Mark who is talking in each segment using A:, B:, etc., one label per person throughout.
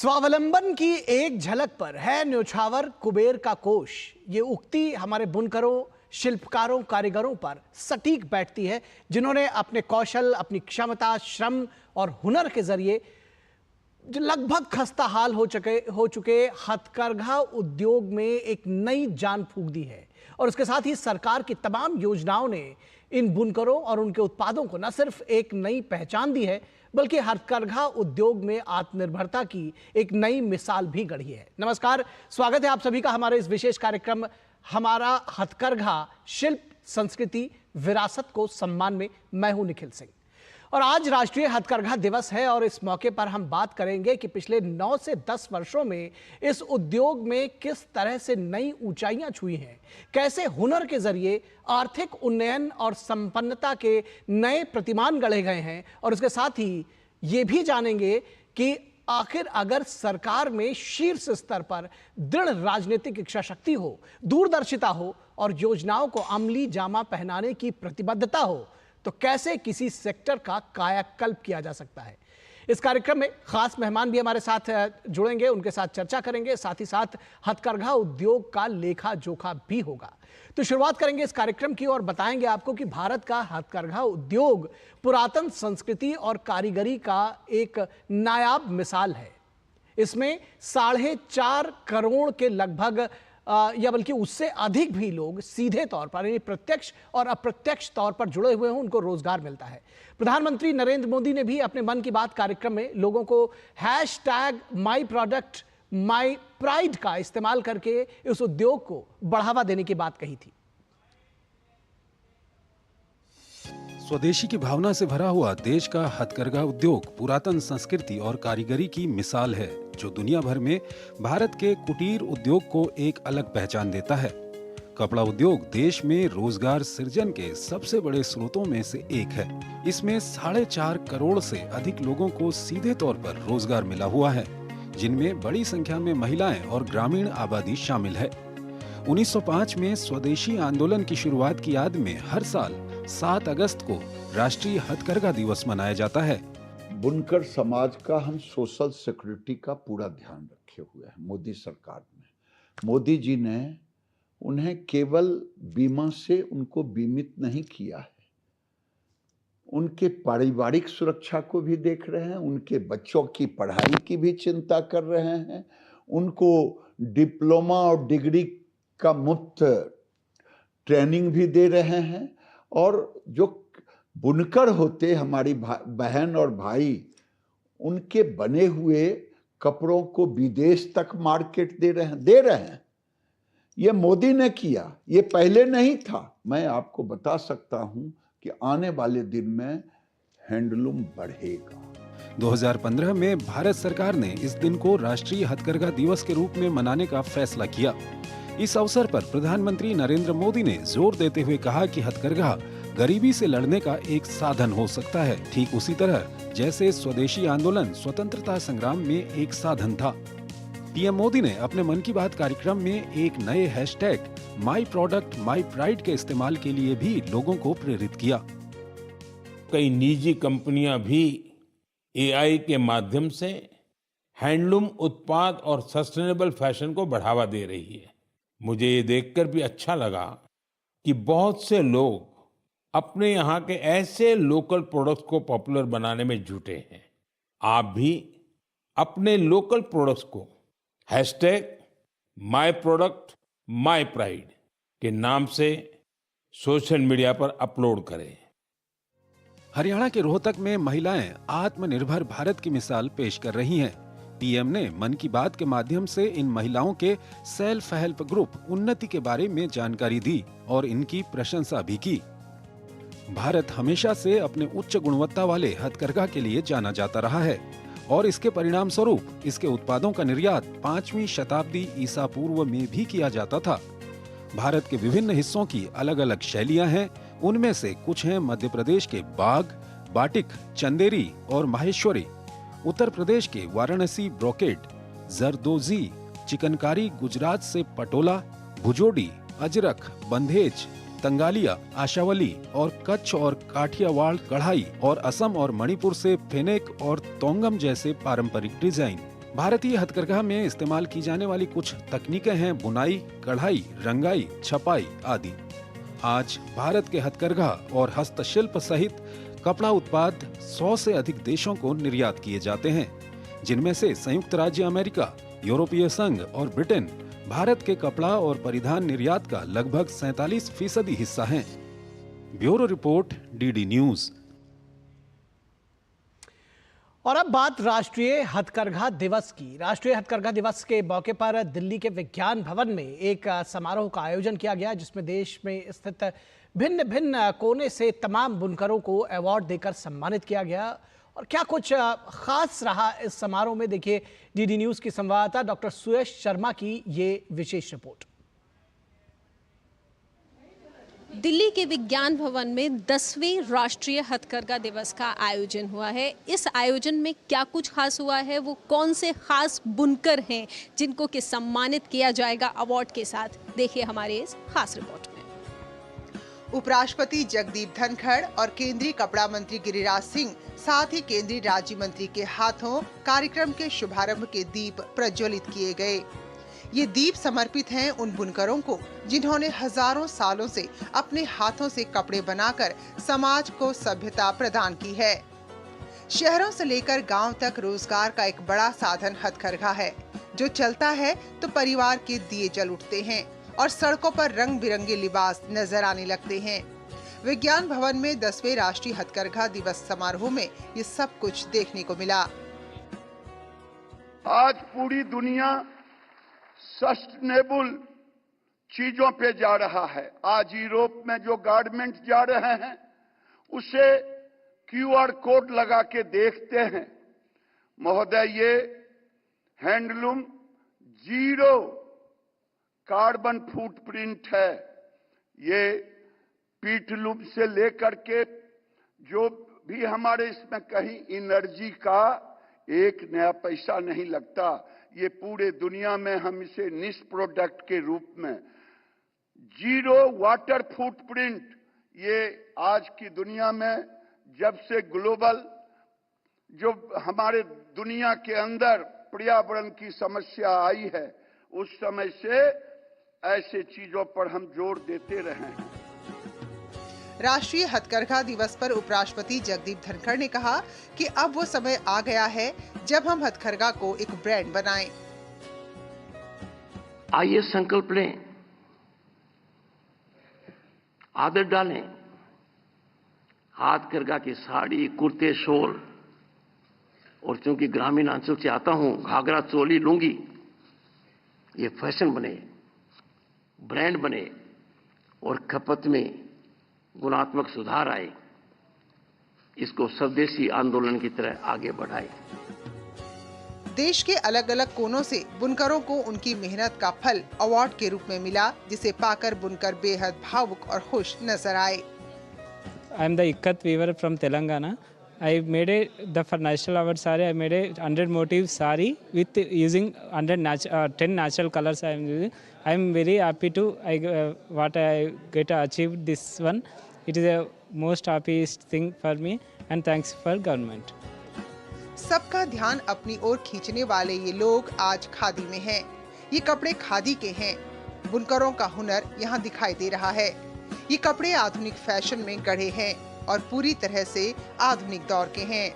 A: स्वावलंबन की एक झलक पर है न्योछावर कुबेर का कोष। ये उक्ति हमारे बुनकरों, शिल्पकारों, कारीगरों पर सटीक बैठती है, जिन्होंने अपने कौशल, अपनी क्षमता, श्रम और हुनर के जरिए लगभग खस्ता हाल हो चुके हथकरघा उद्योग में एक नई जान फूंक दी है। और उसके साथ ही सरकार की तमाम योजनाओं ने इन बुनकरों और उनके उत्पादों को न सिर्फ एक नई पहचान दी है, बल्कि हथकरघा उद्योग में आत्मनिर्भरता की एक नई मिसाल भी गढ़ी है। नमस्कार, स्वागत है आप सभी का हमारे इस विशेष कार्यक्रम हमारा हथकरघा शिल्प संस्कृति विरासत को सम्मान में। मैं हूं निखिल सिंह और आज राष्ट्रीय हथकरघा दिवस है और इस मौके पर हम बात करेंगे कि पिछले 9 से 10 वर्षों में इस उद्योग में किस तरह से नई ऊंचाइयां छुई हैं, कैसे हुनर के जरिए आर्थिक उन्नयन और संपन्नता के नए प्रतिमान गढ़े गए हैं। और उसके साथ ही ये भी जानेंगे कि आखिर अगर सरकार में शीर्ष स्तर पर दृढ़ राजनीतिक इच्छा शक्ति हो, दूरदर्शिता हो और योजनाओं को अमली जामा पहनाने की प्रतिबद्धता हो, तो कैसे किसी सेक्टर का कायाकल्प किया जा सकता है। इस कार्यक्रम में खास मेहमान भी हमारे साथ जुड़ेंगे, उनके साथ चर्चा करेंगे, साथ ही साथ हथकरघा उद्योग का लेखा जोखा भी होगा। तो शुरुआत करेंगे इस कार्यक्रम की और बताएंगे आपको कि भारत का हथकरघा उद्योग पुरातन संस्कृति और कारीगरी का एक नायाब मिसाल है। इसमें 4.5 करोड़ के लगभग या बल्कि उससे अधिक भी लोग सीधे तौर पर यानी प्रत्यक्ष और अप्रत्यक्ष तौर पर जुड़े हुए हैं, उनको रोजगार मिलता है। प्रधानमंत्री नरेंद्र मोदी ने भी अपने मन की बात कार्यक्रम में लोगों को #MyProduct MyPride का इस्तेमाल करके इस उद्योग को बढ़ावा देने की बात कही थी।
B: स्वदेशी की भावना से भरा हुआ देश का हथकरघा उद्योग पुरातन संस्कृति और कारीगरी की मिसाल है, जो दुनिया भर में भारत के कुटीर उद्योग को एक अलग पहचान देता है। कपड़ा उद्योग देश में रोजगार सृजन के सबसे बड़े स्रोतों में से एक है। इसमें 4.5 करोड़ से अधिक लोगों को सीधे तौर पर रोजगार मिला हुआ है, जिनमें बड़ी संख्या में महिलाएं और ग्रामीण आबादी शामिल है। 1905 में स्वदेशी आंदोलन की शुरुआत की याद में हर साल 7 अगस्त को राष्ट्रीय हथकरघा दिवस मनाया जाता है।
C: बुनकर समाज का हम सोशल सिक्योरिटी का पूरा ध्यान रखे हुए हैं। मोदी सरकार में मोदी जी ने उन्हें केवल बीमा से उनको बीमित नहीं किया है, उनके पारिवारिक सुरक्षा को भी देख रहे हैं, उनके बच्चों की पढ़ाई की भी चिंता कर रहे हैं, उनको डिप्लोमा और डिग्री का मुफ्त ट्रेनिंग भी दे रहे हैं। और जो बुनकर होते हमारी बहन और भाई, उनके बने हुए कपड़ों को विदेश तक मार्केट दे रहे हैं। ये मोदी ने किया, ये पहले नहीं था। मैं आपको बता सकता हूं कि आने वाले दिन में हैंडलूम बढ़ेगा।
B: 2015 में भारत सरकार ने इस दिन को राष्ट्रीय हथकरघा दिवस के रूप में मनाने का फैसला किया। इस अवसर पर प्रधानमंत्री नरेंद्र मोदी ने जोर देते हुए कहा कि हथकरघा गरीबी से लड़ने का एक साधन हो सकता है, ठीक उसी तरह जैसे स्वदेशी आंदोलन स्वतंत्रता संग्राम में एक साधन था। पीएम मोदी ने अपने मन की बात कार्यक्रम में एक नए #MyProduct MyPride के इस्तेमाल के लिए भी लोगों को प्रेरित किया।
D: कई निजी कंपनियां भी AI के माध्यम से हैंडलूम उत्पाद और सस्टेनेबल फैशन को बढ़ावा दे रही है। मुझे ये देखकर भी अच्छा लगा कि बहुत से लोग अपने यहाँ के ऐसे लोकल प्रोडक्ट्स को पॉपुलर बनाने में जुटे हैं। आप भी अपने लोकल प्रोडक्ट्स को #MyProduct MyPride के नाम से सोशल मीडिया पर अपलोड करें।
B: हरियाणा के रोहतक में महिलाएं आत्मनिर्भर भारत की मिसाल पेश कर रही हैं। पीएम ने मन की बात के माध्यम से इन महिलाओं के सेल्फ हेल्प ग्रुप उन्नति के बारे में जानकारी दी और इनकी प्रशंसा भी की। भारत हमेशा से अपने उच्च गुणवत्ता वाले हथकरघा के लिए जाना जाता रहा है और इसके परिणाम स्वरूप इसके उत्पादों का निर्यात 5वीं शताब्दी ईसा पूर्व में भी किया जाता था। भारत के विभिन्न हिस्सों की अलग अलग शैलियां हैं। उनमें से कुछ हैं मध्य प्रदेश के बाग, बाटिक, चंदेरी और माहेश्वरी, उत्तर प्रदेश के वाराणसी ब्रोकेट, जरदोजी, चिकनकारी गुजरात से पटोला, भुजोडी, अजरक, बंधेज, तंगालिया, आशावली और कच्छ और काठियावाड़ कढ़ाई और असम और मणिपुर से फेनेक और तोंगम जैसे पारंपरिक डिजाइन। भारतीय हथकरघा में इस्तेमाल की जाने वाली कुछ तकनीकें हैं बुनाई, कढ़ाई, रंगाई, छपाई आदि। आज भारत के हथकरघा और हस्तशिल्प सहित कपड़ा उत्पाद 100 से अधिक देशों को निर्यात किए जाते हैं, जिनमें से संयुक्त राज्य अमेरिका, यूरोपीय संघ और ब्रिटेन भारत के कपड़ा और परिधान निर्यात का लगभग 47% हिस्सा हैं। Bureau report, DD news.
A: और अब बात राष्ट्रीय हथकरघा दिवस की। राष्ट्रीय हथकरघा दिवस के मौके पर दिल्ली के विज्ञान भवन में एक समारोह का आयोजन किया गया, जिसमें देश में स्थित भिन्न भिन्न कोने से तमाम बुनकरों को अवार्ड देकर सम्मानित किया गया। और क्या कुछ खास रहा इस समारोह में, देखिए डीडी न्यूज की संवाददाता डॉक्टर सुयश शर्मा की ये विशेष रिपोर्ट।
E: दिल्ली के विज्ञान भवन में 10वें राष्ट्रीय हथकरघा दिवस का आयोजन हुआ है। इस आयोजन में क्या कुछ खास हुआ है, वो कौन से खास बुनकर हैं जिनको कि सम्मानित किया जाएगा अवार्ड के साथ, देखिए हमारे इस खास रिपोर्ट में।
F: उपराष्ट्रपति जगदीप धनखड़ और केंद्रीय कपड़ा मंत्री गिरिराज सिंह, साथ ही केंद्रीय राज्य मंत्री के हाथों कार्यक्रम के शुभारंभ के दीप प्रज्वलित किए गए। ये दीप समर्पित हैं उन बुनकरों को जिन्होंने हजारों सालों से अपने हाथों से कपड़े बनाकर समाज को सभ्यता प्रदान की है। शहरों से लेकर गांव तक रोजगार का एक बड़ा साधन हथकरघा है। जो चलता है तो परिवार के दिए जल उठते हैं और सड़कों पर रंग बिरंगे लिबास नजर आने लगते हैं। विज्ञान भवन में 10वें राष्ट्रीय हथकरघा दिवस समारोह में ये सब कुछ देखने को मिला।
G: आज पूरी दुनिया सस्टेनेबल चीजों पे जा रहा है। आज यूरोप में जो गारमेंट जा रहे हैं उसे क्यूआर कोड लगा के देखते हैं। महोदय, ये हैंडलूम 0 कार्बन फुटप्रिंट है। ये पीठलूम से लेकर के जो भी हमारे इसमें कहीं एनर्जी का एक नया पैसा नहीं लगता। ये पूरे दुनिया में हम इसे निश प्रोडक्ट के रूप में 0 वाटर फुटप्रिंट, ये आज की दुनिया में जब से ग्लोबल जो हमारे दुनिया के अंदर पर्यावरण की समस्या आई है उस समय से ऐसे चीजों पर हम जोर देते रहे हैं।
F: राष्ट्रीय हथकरघा दिवस पर उपराष्ट्रपति जगदीप धनखड़ ने कहा कि अब वो समय आ गया है जब हम हथकरघा को एक ब्रांड बनाएं।
H: आइए संकल्प लें, आदत डालें। हथकरघा की साड़ी, कुर्ते, शॉल, और चूंकि ग्रामीण अंचल से आता हूं, घाघरा, चोली, लुंगी, ये फैशन बने, ब्रांड बने और खपत में गुणात्मक सुधार आए। इसको स्वदेशी आंदोलन की तरह आगे बढ़ाए।
F: देश के अलग अलग कोनों से बुनकरों को उनकी मेहनत का फल अवार्ड के रूप में मिला, जिसे पाकर बुनकर बेहद भावुक और खुश नजर आए।
I: I am the Ikkat weaver from Telangana. I made for National Award Sari. I made a 100 motif sari with using 10 natural colors. I am using. I am very happy to what I get achieved this one. It is a most happiest thing for me and thanks for government.
F: सबका ध्यान अपनी ओर खींचने वाले ये लोग आज खादी में हैं। ये कपड़े खादी के हैं। बुनकरों का हुनर यहाँ दिखाई दे रहा है। ये कपड़े आधुनिक फैशन में गढ़े हैं और पूरी तरह से आधुनिक दौर के हैं।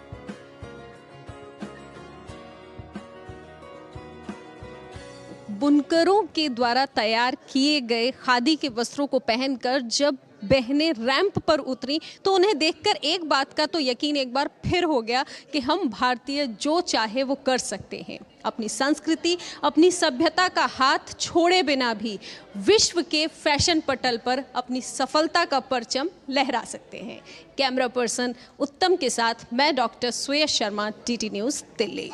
E: बुनकरों के द्वारा तैयार किए गए खादी के वस्त्रों को पहनकर जब बहनें रैंप पर उतरी तो उन्हें देखकर एक बात का तो यकीन एक बार फिर हो गया कि हम भारतीय जो चाहे वो कर सकते हैं। अपनी संस्कृति, अपनी सभ्यता का हाथ छोड़े बिना भी विश्व के फैशन पटल पर अपनी सफलता का परचम लहरा सकते हैं। कैमरा पर्सन उत्तम के साथ मैं डॉक्टर सुयश शर्मा, डीडी न्यूज़, दिल्ली।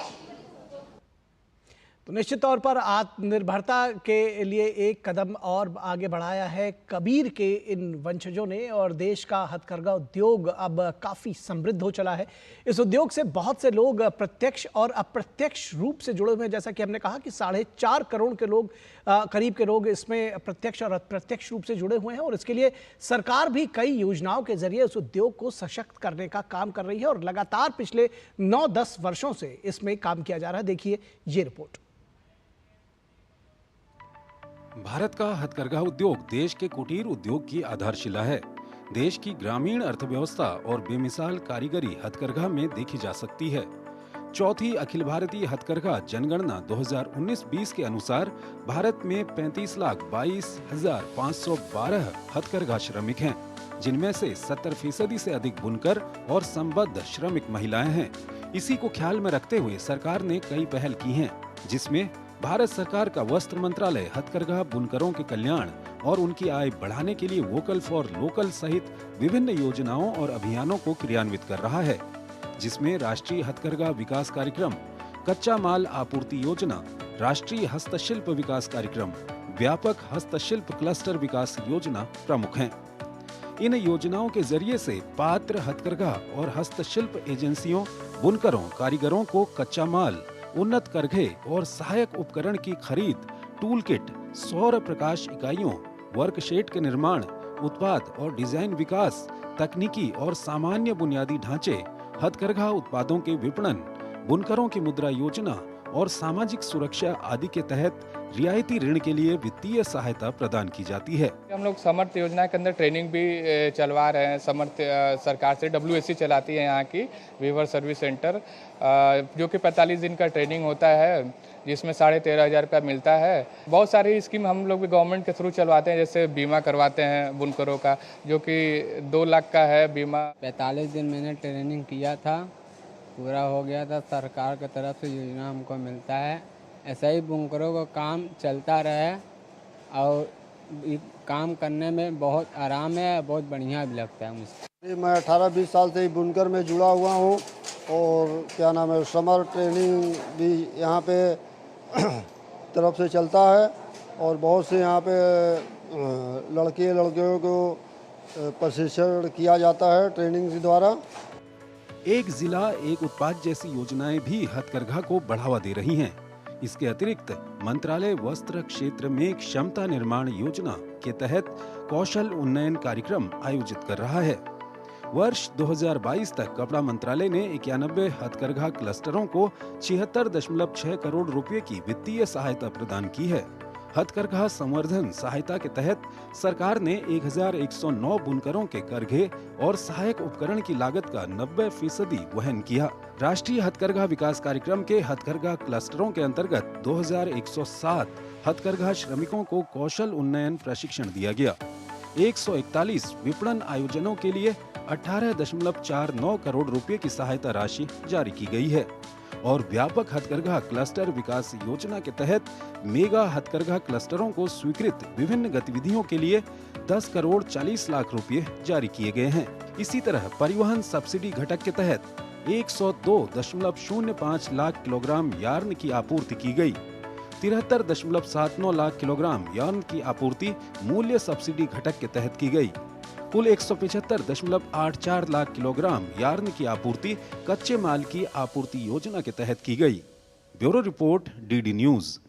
A: तो निश्चित तौर पर आत्मनिर्भरता के लिए एक कदम और आगे बढ़ाया है कबीर के इन वंशजों ने, और देश का हथकरघा उद्योग अब काफ़ी समृद्ध हो चला है। इस उद्योग से बहुत से लोग प्रत्यक्ष और अप्रत्यक्ष रूप से जुड़े हुए हैं। जैसा कि हमने कहा कि 4.5 करोड़ के लोग, करीब के लोग इसमें प्रत्यक्ष और अप्रत्यक्ष रूप से जुड़े हुए हैं, और इसके लिए सरकार भी कई योजनाओं के जरिए उस उद्योग को सशक्त करने का काम कर रही है, और लगातार पिछले 9-10 वर्षों से इसमें काम किया जा रहा है। देखिए ये रिपोर्ट।
B: भारत का हथकरघा उद्योग देश के कुटीर उद्योग की आधारशिला है। देश की ग्रामीण अर्थव्यवस्था और बेमिसाल कारीगरी हथकरघा में देखी जा सकती है। चौथी अखिल भारतीय हथकरघा जनगणना 2019-20 के अनुसार भारत में 35,22,512 हथकरघा श्रमिक हैं, जिनमें से 70% से अधिक बुनकर और संबद्ध श्रमिक महिलाएं हैं। इसी को ख्याल में रखते हुए सरकार ने कई पहल की हैं, जिसमें भारत सरकार का वस्त्र मंत्रालय हथकरघा बुनकरों के कल्याण और उनकी आय बढ़ाने के लिए वोकल फॉर लोकल सहित विभिन्न योजनाओं और अभियानों को क्रियान्वित कर रहा है, जिसमें राष्ट्रीय हथकरघा विकास कार्यक्रम, कच्चा माल आपूर्ति योजना, राष्ट्रीय हस्तशिल्प विकास कार्यक्रम, व्यापक हस्तशिल्प क्लस्टर विकास योजना प्रमुख हैं। इन योजनाओं के जरिए से पात्र हथकरघा और हस्तशिल्प एजेंसियों, बुनकरों, कारीगरों को कच्चा माल, उन्नत करघे और सहायक उपकरण की खरीद, टूल किट, सौर प्रकाश इकाइयों, वर्कशेड के निर्माण, उत्पाद और डिजाइन विकास, तकनीकी और सामान्य बुनियादी ढांचे, हथकरघा उत्पादों के विपणन, बुनकरों की मुद्रा योजना और सामाजिक सुरक्षा आदि के तहत रियायती ऋण के लिए वित्तीय सहायता प्रदान की जाती है।
J: हम लोग समर्थ योजना के अंदर ट्रेनिंग भी चलवा रहे हैं। समर्थ सरकार से WSC चलाती है यहाँ की वीवर सर्विस सेंटर, जो कि 45 दिन का ट्रेनिंग होता है, जिसमें 13,500 रुपया मिलता है। बहुत सारी स्कीम हम लोग भी गवर्नमेंट के थ्रू चलवाते हैं, जैसे बीमा करवाते हैं बुनकरों का, जो कि 2 लाख का है बीमा।
K: 45 दिन मैंने ट्रेनिंग किया था, पूरा हो गया था। सरकार की तरफ से योजना हमको मिलता है। ऐसा ही बुनकरों का काम चलता रहे, और काम करने में बहुत आराम है, बहुत बढ़िया भी लगता है मुझे।
L: मैं 18-20 साल से बुनकर में जुड़ा हुआ हूँ, और क्या नाम है, समर ट्रेनिंग भी यहाँ पे तरफ से चलता है, और बहुत से यहाँ पे लड़कियों को प्रशिक्षण किया जाता है ट्रेनिंग के द्वारा।
B: एक जिला एक उत्पाद जैसी योजनाएं भी हथकरघा को बढ़ावा दे रही हैं। इसके अतिरिक्त मंत्रालय वस्त्र क्षेत्र में क्षमता निर्माण योजना के तहत कौशल उन्नयन कार्यक्रम आयोजित कर रहा है। वर्ष 2022 तक कपड़ा मंत्रालय ने 91 हथकरघा क्लस्टरों को 76.6 करोड़ रुपए की वित्तीय सहायता प्रदान की है। हथकरघा संवर्धन सहायता के तहत सरकार ने 1109 बुनकरों के करघे और सहायक उपकरण की लागत का 90% वहन किया। राष्ट्रीय हथकरघा विकास कार्यक्रम के हथकरघा क्लस्टरों के अंतर्गत 2107 हथकरघा श्रमिकों को कौशल उन्नयन प्रशिक्षण दिया गया। 141 विपणन आयोजनों के लिए 18.49 करोड़ रुपए की सहायता राशि जारी की गई है, और व्यापक हथकरघा क्लस्टर विकास योजना के तहत मेगा हथकरघा क्लस्टरों को स्वीकृत विभिन्न गतिविधियों के लिए 10 करोड़ 40 लाख रुपए जारी किए गए हैं। इसी तरह परिवहन सब्सिडी घटक के तहत 102.05 लाख किलोग्राम यार्न की आपूर्ति की गई। 73.79 लाख किलोग्राम यार्न की आपूर्ति मूल्य सब्सिडी घटक के तहत की गई। कुल 175.84 लाख किलोग्राम यार्न की आपूर्ति कच्चे माल की आपूर्ति योजना के तहत की गई। Bureau report, DD news.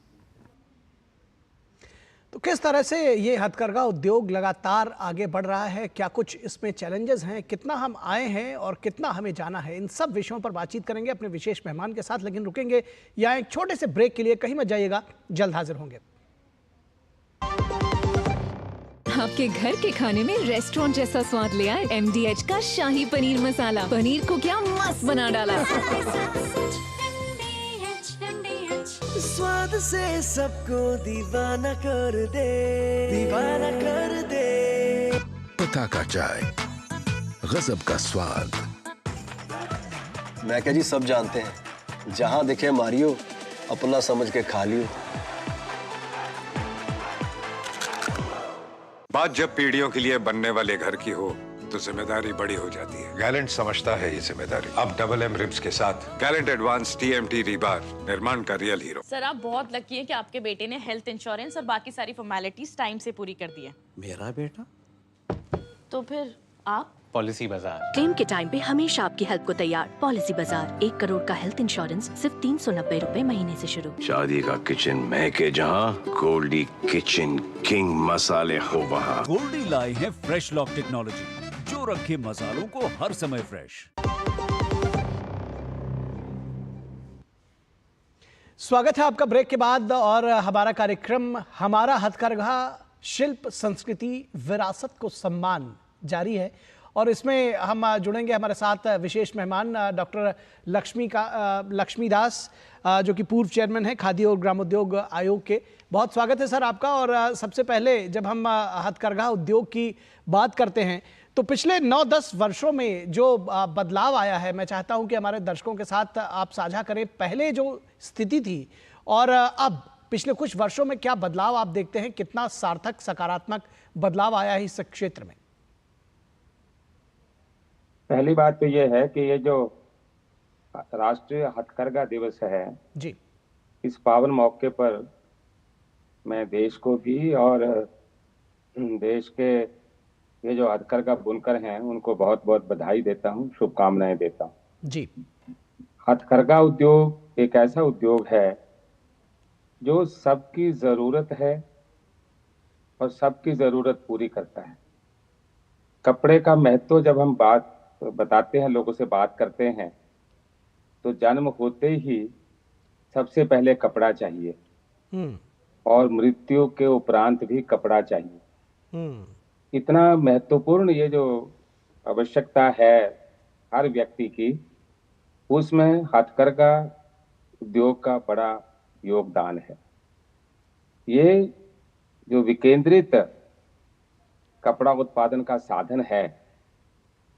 A: तो किस तरह से ये हथकरघा उद्योग लगातार आगे बढ़ रहा है, क्या कुछ इसमें चैलेंजेस हैं, कितना हम आए हैं और कितना हमें जाना है, इन सब विषयों पर बातचीत करेंगे अपने विशेष मेहमान के साथ। लेकिन रुकेंगे यहाँ एक छोटे से ब्रेक के लिए, कहीं मत जाइएगा, जल्द हाजिर होंगे।
M: आपके घर के खाने में रेस्टोरेंट जैसा स्वाद ले आए MDH का शाही पनीर मसाला। पनीर को क्या मस्त बना डाला।
N: स्वाद से सबको दीवाना कर दे, दीवाना कर दे।
O: पता का चाय, गजब का स्वाद।
P: मैं क्या जी, सब जानते हैं, जहां दिखे मारियो, अपना समझ के खा लियो।
Q: बात जब पीढ़ियों के लिए बनने वाले घर की हो, तो जिम्मेदारी बड़ी हो जाती है। गैलेंट समझता है ये जिम्मेदारी। अब डबल एम रिब्स के साथ गैलेंट एडवांस TMT रीबार, निर्माण का रियल हीरो।
R: सर आप बहुत लकी हैं कि आपके बेटे ने हेल्थ इंश्योरेंस और बाकी सारी फॉर्मेलिटीज टाइम से पूरी कर दी है।
P: मेरा बेटा?
R: तो फिर आप?
S: पॉलिसी बाजार।
T: क्लेम के टाइम पे हमेशा आपकी हेल्प को तैयार। पॉलिसी बाजार, 1 करोड़ का हेल्थ इंश्योरेंस सिर्फ 390 रुपए महीने से शुरू।
O: शादी का किचन महके जहाँ, गोल्डी किचन किंग मसाले हो वहाँ।
U: गोल्डी लाए हैं फ्रेश लॉक टेक्नोलॉजी, जो रखे मसालों को हर समय फ्रेश।
A: स्वागत है आपका ब्रेक के बाद और हमारा कार्यक्रम हमारा हथकरघा शिल्प संस्कृति विरासत को सम्मान जारी है और इसमें हम जुड़ेंगे हमारे साथ विशेष मेहमान डॉक्टर लक्ष्मी दास जो कि पूर्व चेयरमैन हैं खादी और ग्रामोद्योग आयोग के। बहुत स्वागत है सर आपका। और सबसे पहले जब हम हथकरघा उद्योग की बात करते हैं तो पिछले 9-10 वर्षों में जो बदलाव आया है, मैं चाहता हूं कि हमारे दर्शकों के साथ आप साझा करें पहले जो स्थिति थी और अब पिछले कुछ वर्षों में क्या बदलाव आप देखते हैं, कितना सार्थक सकारात्मक बदलाव आया है इस क्षेत्र में।
V: पहली बात तो ये है कि ये जो राष्ट्रीय हथकरघा दिवस है
A: जी,
V: इस पावन मौके पर मैं देश को भी और देश के ये जो हथकरघा बुनकर हैं उनको बहुत बहुत बधाई देता हूँ, शुभकामनाएं देता हूँ
A: जी।
V: हथकरघा उद्योग एक ऐसा उद्योग है जो सबकी जरूरत है और सबकी जरूरत पूरी करता है। कपड़े का महत्व जब हम बताते हैं, लोगों से बात करते हैं, तो जन्म होते ही सबसे पहले कपड़ा चाहिए और मृत्यु के उपरांत भी कपड़ा चाहिए। इतना महत्वपूर्ण ये जो आवश्यकता है हर व्यक्ति की, उसमें हथकरघा उद्योग का बड़ा योगदान है। ये जो विकेंद्रित कपड़ा उत्पादन का साधन है,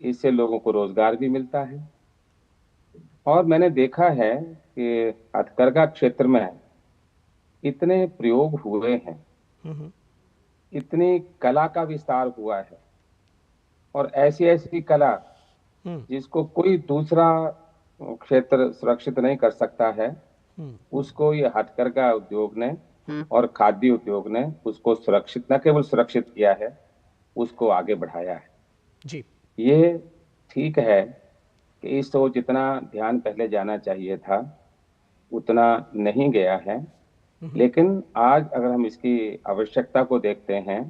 V: इससे लोगों को रोजगार भी मिलता है। और मैंने देखा है कि हथकरघा क्षेत्र में इतने प्रयोग हुए हैं, इतनी कला का विस्तार हुआ है और ऐसी ऐसी कला जिसको कोई दूसरा क्षेत्र सुरक्षित नहीं कर सकता है, उसको ये हथकरघा उद्योग ने और खादी उद्योग ने उसको सुरक्षित, न केवल सुरक्षित किया है, उसको आगे बढ़ाया है
A: जी।
V: ये ठीक है कि इस ओर जितना ध्यान पहले जाना चाहिए था उतना नहीं गया है, लेकिन आज अगर हम इसकी आवश्यकता को देखते हैं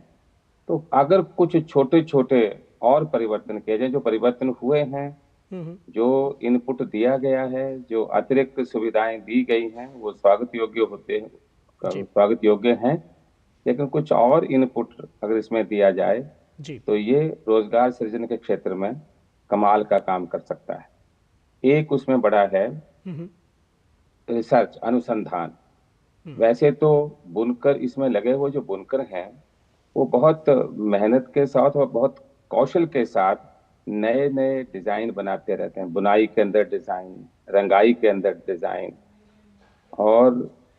V: तो अगर कुछ छोटे छोटे और परिवर्तन किए जाए, जो परिवर्तन हुए हैं, जो इनपुट दिया गया है, जो अतिरिक्त सुविधाएं दी गई हैं, वो स्वागत योग्य हैं, लेकिन कुछ और इनपुट अगर इसमें दिया जाए तो ये रोजगार सृजन के क्षेत्र में कमाल का काम कर सकता है। एक उसमें बड़ा है रिसर्च, अनुसंधान। वैसे तो बुनकर इसमें लगे हुए जो बुनकर हैं वो बहुत मेहनत के साथ और बहुत कौशल के साथ नए नए डिजाइन बनाते रहते हैं। बुनाई के अंदर डिजाइन, रंगाई के अंदर डिजाइन, और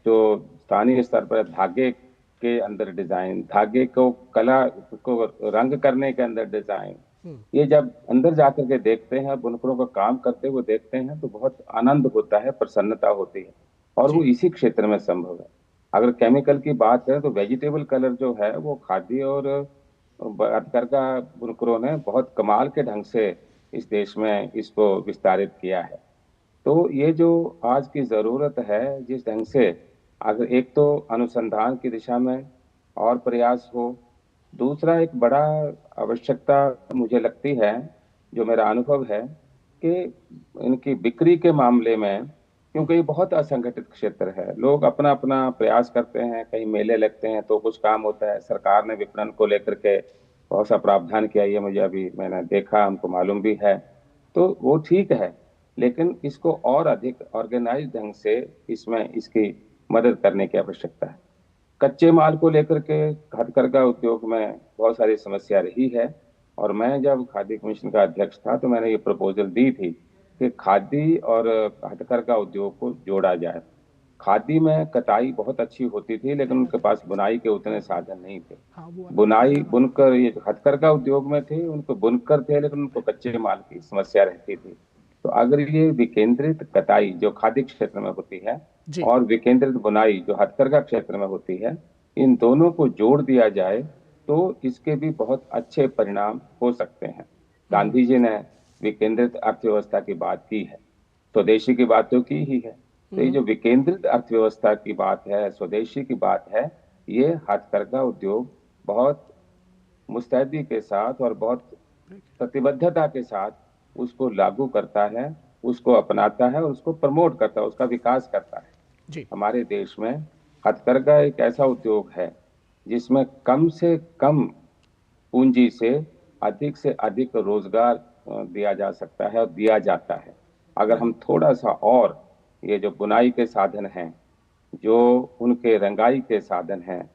V: जो स्थानीय स्तर पर धागे के अंदर डिजाइन, धागे को कला को रंग करने के अंदर डिजाइन, ये जब अंदर जाकर के देखते हैं, बुनकरों का काम करते हुए देखते हैं तो बहुत आनंद होता है, प्रसन्नता होती है, और वो इसी क्षेत्र में संभव है। अगर केमिकल की बात करें तो वेजिटेबल कलर जो है वो खादी और हथकरघा बुनकरों ने बहुत कमाल के ढंग से इस देश में इसको विस्तारित किया है। तो ये जो आज की जरूरत है, जिस ढंग से अगर एक तो अनुसंधान की दिशा में और प्रयास हो, दूसरा एक बड़ा आवश्यकता मुझे लगती है, जो मेरा अनुभव है, कि इनकी बिक्री के मामले में, क्योंकि ये बहुत असंगठित क्षेत्र है, लोग अपना अपना प्रयास करते हैं, कहीं मेले लगते हैं तो कुछ काम होता है, सरकार ने विपणन को लेकर के बहुत सा प्रावधान किया, ये मुझे अभी मैंने देखा, हमको मालूम भी है, तो वो ठीक है, लेकिन इसको और अधिक ऑर्गेनाइज ढंग से इसमें इसकी मदद करने की आवश्यकता है। कच्चे माल को लेकर के हथकरघा उद्योग में बहुत सारी समस्या रही है, और मैं जब खादी कमीशन का अध्यक्ष था तो मैंने ये प्रपोजल दी थी कि खादी और हथकरघा उद्योग को जोड़ा जाए। खादी में कटाई बहुत अच्छी होती थी, लेकिन उनके पास बुनाई के उतने साधन नहीं थे। बुनाई बुनकर, ये हथकरघा उद्योग में थे, उनको बुनकर थे, लेकिन उनको कच्चे माल की समस्या रहती थी। तो अगर ये विकेंद्रित कटाई जो खादी क्षेत्र में होती है और विकेंद्रित बुनाई जो हथकरघा क्षेत्र में होती है, इन दोनों को जोड़ दिया जाए तो इसके भी बहुत अच्छे परिणाम हो सकते हैं। गांधी जी ने विकेंद्रित अर्थव्यवस्था की बात की है, स्वदेशी की बात तो की ही है। तो ये जो विकेंद्रित अर्थव्यवस्था की बात है, स्वदेशी की बात है, ये हथकरघा उद्योग बहुत मुस्तैदी के साथ और बहुत प्रतिबद्धता के साथ उसको लागू करता है, उसको अपनाता है और उसको प्रमोट करता है, उसका विकास करता है। हमारे देश में हथकरघा एक ऐसा उद्योग है जिसमें कम से कम पूंजी से अधिक रोजगार दिया जा सकता है और दिया जाता है। अगर हम थोड़ा सा और ये जो बुनाई के साधन हैं, जो उनके रंगाई के साधन हैं,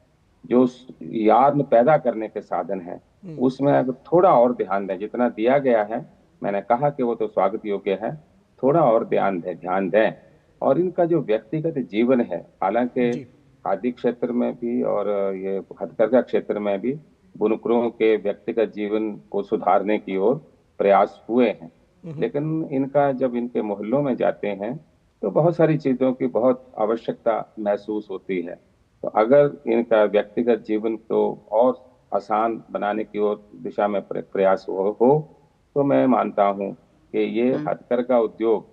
V: जो यार्न पैदा करने के साधन हैं, उसमें अगर थोड़ा और ध्यान दें, जितना दिया गया है, मैंने कहा कि वो तो स्वागत योग्य है, थोड़ा और ध्यान दें। और इनका जो व्यक्तिगत जीवन है, हालांकि खादी क्षेत्र में भी और ये हथकरघा क्षेत्र में भी बुनकरों के व्यक्तिगत जीवन को सुधारने की ओर प्रयास हुए हैं, लेकिन इनका जब इनके मोहल्लों में जाते हैं तो बहुत सारी चीजों की बहुत आवश्यकता महसूस होती है। तो अगर इनका व्यक्तिगत जीवन को और आसान बनाने की ओर दिशा में प्रयास हो तो मैं मानता हूं कि ये हथकरघा उद्योग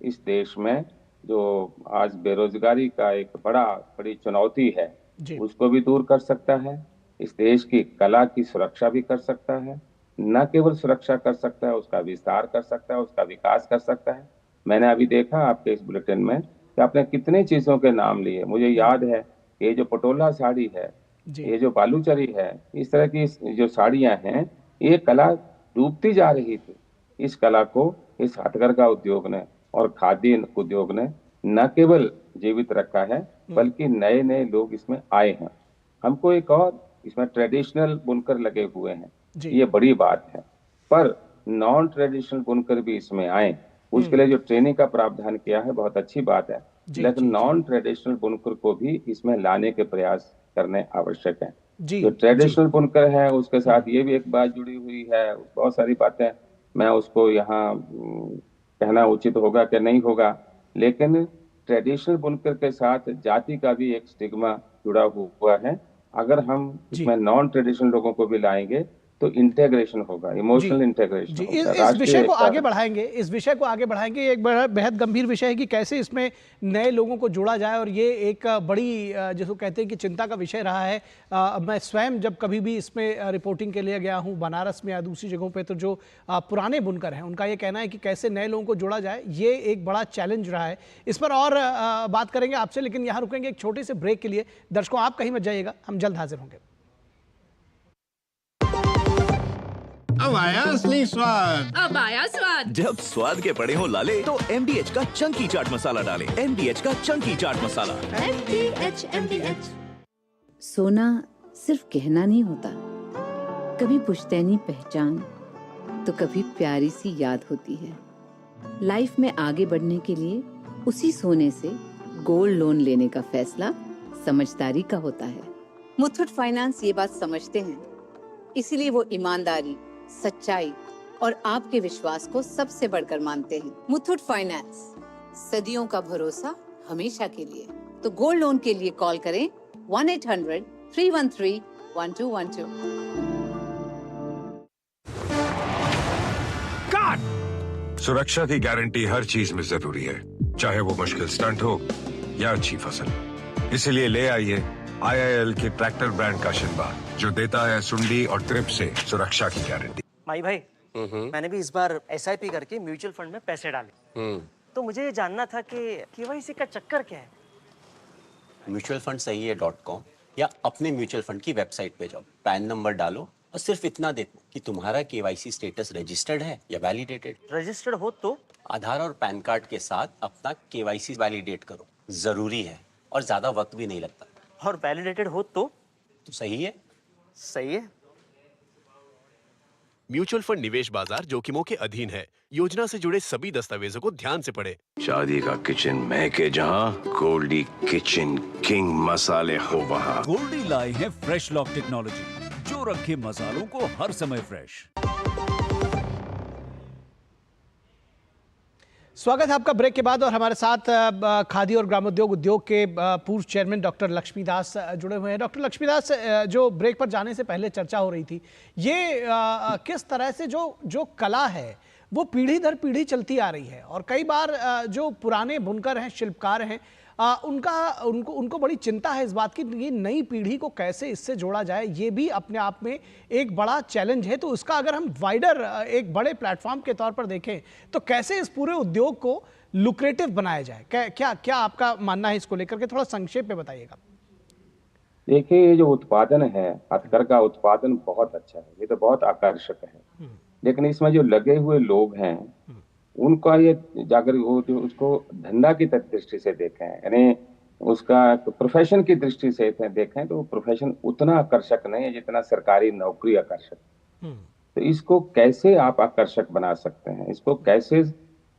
V: इस देश में जो आज बेरोजगारी का एक बड़ी चुनौती है, उसको भी दूर कर सकता है, इस देश की कला की सुरक्षा भी कर सकता है, न केवल सुरक्षा कर सकता है, उसका विस्तार कर सकता है, उसका विकास कर सकता है। मैंने अभी देखा आपके इस बुलेटिन में कि आपने कितने चीजों के नाम लिए। मुझे याद है ये जो पटोला साड़ी है, ये जो बालूचरी है, इस तरह की जो साड़ियां हैं, ये कला डूबती जा रही थी। इस कला को इस हथकरघा उद्योग ने और खादी उद्योग ने न केवल जीवित रखा है, बल्कि नए नए लोग इसमें आए हैं। हमको एक और इसमें ट्रेडिशनल बुनकर लगे हुए हैं, ये बड़ी बात है, पर नॉन ट्रेडिशनल बुनकर भी इसमें आए, उसके लिए जो ट्रेनिंग का प्रावधान किया है बहुत अच्छी बात है, लेकिन नॉन ट्रेडिशनल बुनकर को भी इसमें लाने के प्रयास करने आवश्यक है। जो ट्रेडिशनल बुनकर है उसके साथ ये भी एक बात जुड़ी हुई है, बहुत सारी बातें मैं उसको यहाँ कहना उचित होगा कि नहीं होगा, लेकिन ट्रेडिशनल बुनकर के साथ जाति का भी एक स्टिग्मा जुड़ा हुआ है। अगर हम इसमें नॉन ट्रेडिशनल लोगों को भी लाएंगे तो इंटेग्रेशन होगा, इमोशनल इंटेग्रेशन होगा।
A: इस विषय को आगे बढ़ाएंगे। एक बेहद गंभीर विषय है कि कैसे इसमें नए लोगों को जोड़ा जाए, और ये एक बड़ी जिसको कहते हैं कि चिंता का विषय रहा है। मैं स्वयं जब कभी भी इसमें रिपोर्टिंग के लिए गया हूँ, बनारस में या दूसरी जगहों पे, तो जो पुराने बुनकर हैं उनका ये कहना है कि कैसे नए लोगों को जोड़ा जाए, ये एक बड़ा चैलेंज रहा है। इस पर और बात करेंगे आपसे, लेकिन यहाँ रुकेंगे एक छोटे से ब्रेक के लिए। दर्शकों, आप कहीं मत जाइएगा, हम जल्द हाजिर होंगे।
C: अब आया असली स्वाद।
M: अब आया स्वाद।
U: जब स्वाद के पड़े हो लाले तो MDH का चंकी चाट मसाला डालें। MDH का चंकी चाट मसाला।
M: MDH। सोना सिर्फ कहना नहीं होता, कभी पुश्तैनी पहचान तो कभी प्यारी सी याद होती है। लाइफ में आगे बढ़ने के लिए उसी सोने से गोल्ड लोन लेने का फैसला समझदारी का होता है। मुथूट फाइनेंस ये बात समझते हैं, इसीलिए वो ईमानदारी, सच्चाई और आपके विश्वास को सबसे बढ़कर मानते हैं। मुथूट फाइनेंस, सदियों का भरोसा हमेशा के लिए। तो गोल्ड लोन के लिए कॉल करें 1-800-313-1212।
Q: सुरक्षा की गारंटी हर चीज में जरूरी है, चाहे वो मुश्किल स्टंट हो या अच्छी फसल। इसीलिए ले आइए IIL के ट्रैक्टर ब्रांड का शिनबा, जो देता है सुंडी और ट्रिप से सुरक्षा की गारंटी।
S: माई भाई, मैंने भी इस बार SIP करके म्यूचुअल फंड में पैसे डाले, तो मुझे ये जानना था कि KYC का चक्कर क्या है।
W: म्यूचुअल फंड सही है .com या अपने म्यूचुअल फंड की वेबसाइट पे जाओ, पैन नंबर डालो और सिर्फ इतना देखो कि तुम्हारा KYC स्टेटस रजिस्टर्ड है या वैलिडेटेड।
S: रजिस्टर्ड हो तो
W: आधार और पैन कार्ड के साथ अपना KYC वैलिडेट करो, जरूरी है और ज्यादा वक्त भी नहीं लगता।
S: और वैलिडेटेड हो तो
W: सही है।
S: सही है।
D: म्यूचुअल फंड निवेश बाजार जोखिमों के अधीन है। योजना से जुड़े सभी दस्तावेजों को ध्यान से पढ़ें।
O: शादी का किचन महके जहां, गोल्डी किचन किंग मसाले हो वहां।
G: गोल्डी लाए हैं फ्रेश लॉक टेक्नोलॉजी, जो रखे मसालों को हर समय फ्रेश।
A: स्वागत है आपका ब्रेक के बाद, और हमारे साथ खादी और ग्रामोद्योग उद्योग के पूर्व चेयरमैन डॉक्टर लक्ष्मीदास जुड़े हुए हैं। डॉक्टर लक्ष्मीदास, जो ब्रेक पर जाने से पहले चर्चा हो रही थी, ये किस तरह से जो कला है वो पीढ़ी दर पीढ़ी चलती आ रही है, और कई बार जो पुराने बुनकर हैं, शिल्पकार हैं, उनको बड़ी चिंता है इस बात की ये नई पीढ़ी को कैसे इससे जोड़ा जाए। ये भी अपने आप में एक बड़ा चैलेंज है। तो उसका अगर हम वाइडर एक बड़े प्लेटफॉर्म के तौर पर देखें तो कैसे इस पूरे उद्योग को लुक्रेटिव बनाया जाए, क्या आपका मानना है इसको लेकर के? थोड़ा संक्षेप में बताइएगा।
V: देखिए, ये जो उत्पादन है, हथकरघा उत्पादन बहुत अच्छा है, ये तो बहुत आकर्षक है, लेकिन इसमें जो लगे हुए लोग हैं उनका ये जाकर वो जो उसको धंधा की दृष्टि से देखें, यानी उसका प्रोफेशन की दृष्टि से देखें तो प्रोफेशन उतना आकर्षक नहीं है जितना सरकारी नौकरी आकर्षक। तो इसको कैसे आप आकर्षक बना सकते हैं, इसको कैसे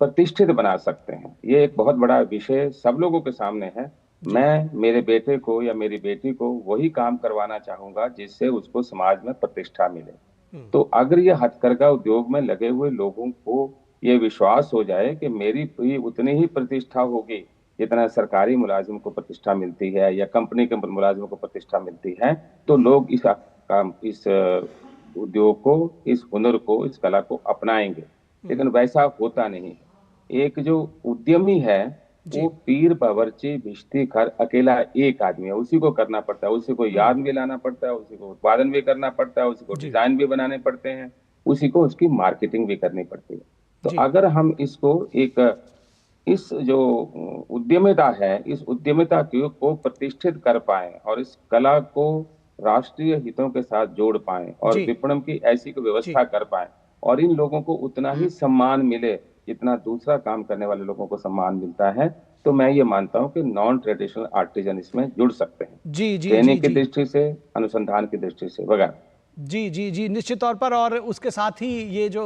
V: प्रतिष्ठित बना सकते हैं, ये एक बहुत बड़ा विषय सब लोगों के सामने है। मैं मेरे बेटे को या मेरी बेटी को वही काम करवाना चाहूंगा जिससे उसको समाज में प्रतिष्ठा मिले। तो अगर ये हथकरघा उद्योग में लगे हुए लोगों को ये विश्वास हो जाए कि मेरी भी उतनी ही प्रतिष्ठा होगी जितना सरकारी मुलाजिम को प्रतिष्ठा मिलती है या कंपनी के मुलाजिम को प्रतिष्ठा मिलती है, तो लोग इस उद्योग को, इस हुनर को, इस कला को अपनाएंगे। लेकिन वैसा होता नहीं है। एक जो उद्यमी है वो पीर बावर्ची भिश्ती खर अकेला एक आदमी है, उसी को करना पड़ता है, उसी को याद भी लाना पड़ता है, उसी को उत्पादन भी करना पड़ता है, उसी को डिजाइन भी बनाने पड़ते हैं, उसी को उसकी मार्केटिंग भी करनी पड़ती है। तो अगर हम इसको इस जो उद्यमिता है, इस उद्यमिता को प्रतिष्ठित कर पाए और इस कला को राष्ट्रीय हितों के साथ जोड़ पाए और विपणन की ऐसी व्यवस्था कर पाए और इन लोगों को उतना ही सम्मान मिले जितना दूसरा काम करने वाले लोगों को सम्मान मिलता है, तो मैं ये मानता हूं कि नॉन ट्रेडिशनल आर्टिजन इसमें जुड़ सकते हैं, ट्रेनिंग की दृष्टि से, अनुसंधान की दृष्टि से वगैरह।
A: जी, निश्चित तौर पर। और उसके साथ ही ये जो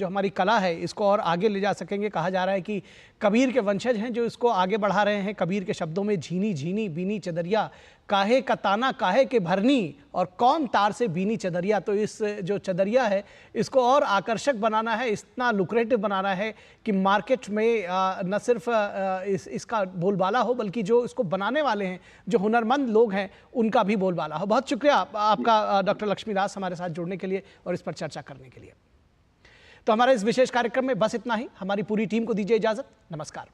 A: हमारी कला है इसको और आगे ले जा सकेंगे। कहा जा रहा है कि कबीर के वंशज हैं जो इसको आगे बढ़ा रहे हैं। कबीर के शब्दों में झीनी झीनी बीनी चदरिया, काहे का ताना काहे के भरनी, और कौन तार से बीनी चदरिया। तो इस जो चदरिया है इसको और आकर्षक बनाना है, इतना लुक्रेटिव बनाना है कि मार्केट में न सिर्फ इसका बोलबाला हो बल्कि जो इसको बनाने वाले हैं, जो हुनरमंद लोग हैं, उनका भी बोलबाला हो। बहुत शुक्रिया आपका डॉक्टर लक्ष्मीदास हमारे साथ जुड़ने के लिए और इस पर चर्चा करने के लिए। तो हमारे इस विशेष कार्यक्रम में बस इतना ही। हमारी पूरी टीम को दीजिए इजाजत। नमस्कार।